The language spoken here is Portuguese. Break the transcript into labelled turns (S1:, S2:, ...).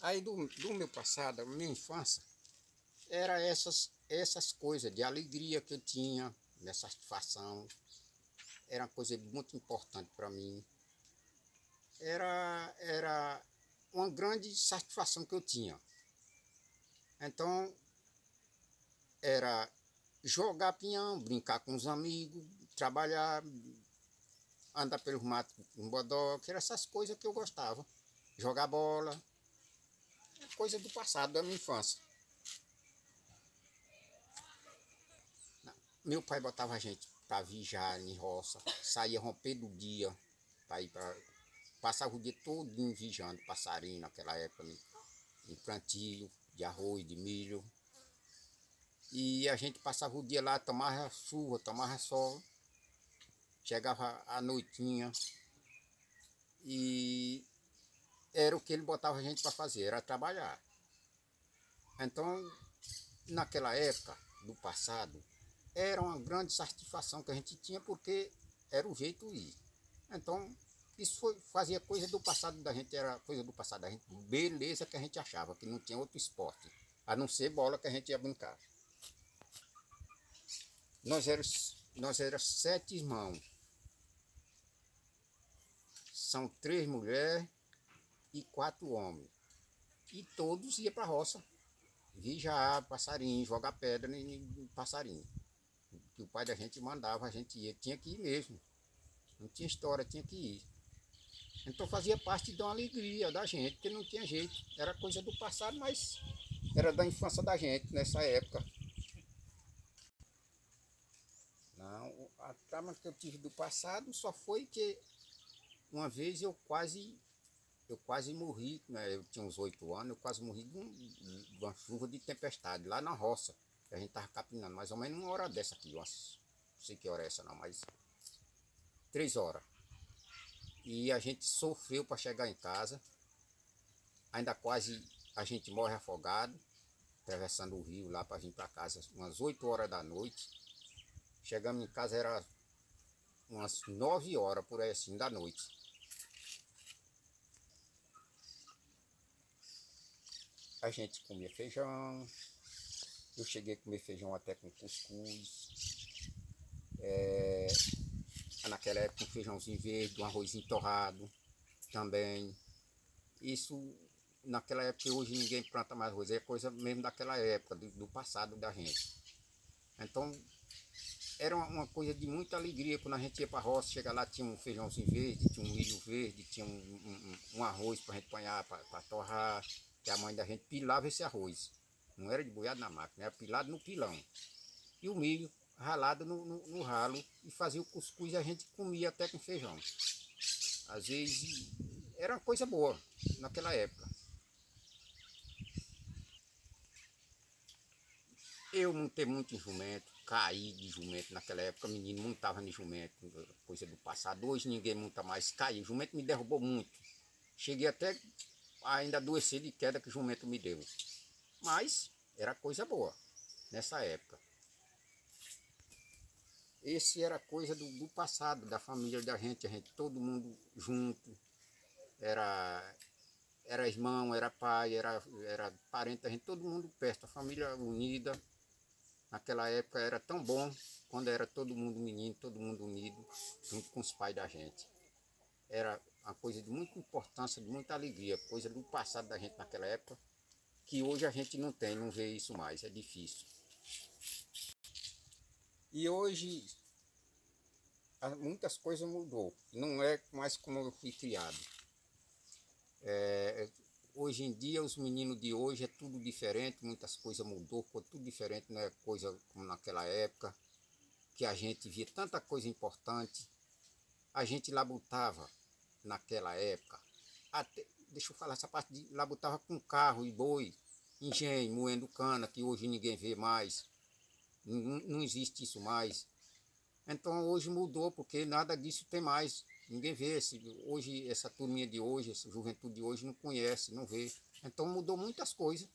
S1: Aí do meu passado, da minha infância, era essas coisas de alegria que eu tinha, de satisfação. Era uma coisa muito importante para mim. Era uma grande satisfação que eu tinha. Então, era jogar pinhão, brincar com os amigos, trabalhar, andar pelos matos com bodó, que eram essas coisas que eu gostava. Jogar bola, coisa do passado, da minha infância. Meu pai botava a gente para viajar em roça, saía romper do dia, para ir para. Passava o dia todo vigiando passarinho naquela época, em plantio de arroz, de milho. E a gente passava o dia lá, tomava chuva, tomava sol, chegava à noitinha e era o que ele botava a gente para fazer, era trabalhar. Então, naquela época do passado, era uma grande satisfação que a gente tinha porque era o jeito de ir. Então, isso fazia coisa do passado da gente, era coisa do passado da gente, beleza que a gente achava, que não tinha outro esporte, a não ser bola que a gente ia brincar. Nós éramos 7 irmãos, são 3 mulheres e 4 homens. E todos iam para a roça, vigiar passarinho, jogar pedra em passarinho. Que o pai da gente mandava, a gente ia, tinha que ir mesmo. Não tinha história, tinha que ir. Então fazia parte de uma alegria da gente, que não tinha jeito. Era coisa do passado, mas era da infância da gente nessa época. Não, a trama que eu tive do passado só foi que uma vez eu quase morri, né? Eu tinha uns 8 anos, eu quase morri de uma chuva de tempestade lá na roça. A gente tava capinando mais ou menos uma hora dessa aqui, não sei que hora é essa não, mas 3 horas. E a gente sofreu para chegar em casa, ainda quase a gente morre afogado, atravessando o rio lá para vir para casa, umas 8 horas da noite. Chegamos em casa, era umas 9 horas por aí assim da noite. A gente comia feijão, eu cheguei a comer feijão até com cuscuz. Naquela época um feijãozinho verde, um arrozinho torrado também. Isso naquela época, hoje ninguém planta mais arroz, é coisa mesmo daquela época, do passado da gente. Então era uma coisa de muita alegria quando a gente ia para a roça, chega lá, tinha um feijãozinho verde, tinha um milho verde, tinha um arroz para a gente apanhar, para torrar, que a mãe da gente pilava esse arroz. Não era de boiado na máquina, era pilado no pilão. E o milho ralado no ralo e fazia o cuscuz e a gente comia até com feijão. Às vezes era uma coisa boa naquela época. Eu montei muito em jumento, caí de jumento naquela época, menino montava em jumento, coisa do passado. Hoje ninguém monta mais, caí. O jumento me derrubou muito. Cheguei até ainda adoecer de queda que o jumento me deu. Mas era coisa boa nessa época. Esse era coisa do passado, da família da gente, a gente todo mundo junto, era, era irmão, era pai, era parente, a gente todo mundo perto, a família unida. Naquela época era tão bom, quando era todo mundo menino, todo mundo unido, junto com os pais da gente. Era uma coisa de muita importância, de muita alegria, coisa do passado da gente naquela época, que hoje a gente não tem, não vê isso mais, é difícil. E hoje muitas coisas mudou, não é mais como eu fui criado. Hoje em dia, os meninos de hoje é tudo diferente, muitas coisas mudou, ficou tudo diferente, não é coisa como naquela época, que a gente via tanta coisa importante. A gente labutava naquela época, até, deixa eu falar essa parte de labutava com carro e boi, engenho, moendo cana, que hoje ninguém vê mais, não existe isso mais. Então hoje mudou, porque nada disso tem mais. Ninguém vê. Hoje, essa turminha de hoje, essa juventude de hoje não conhece, não vê. Então mudou muitas coisas.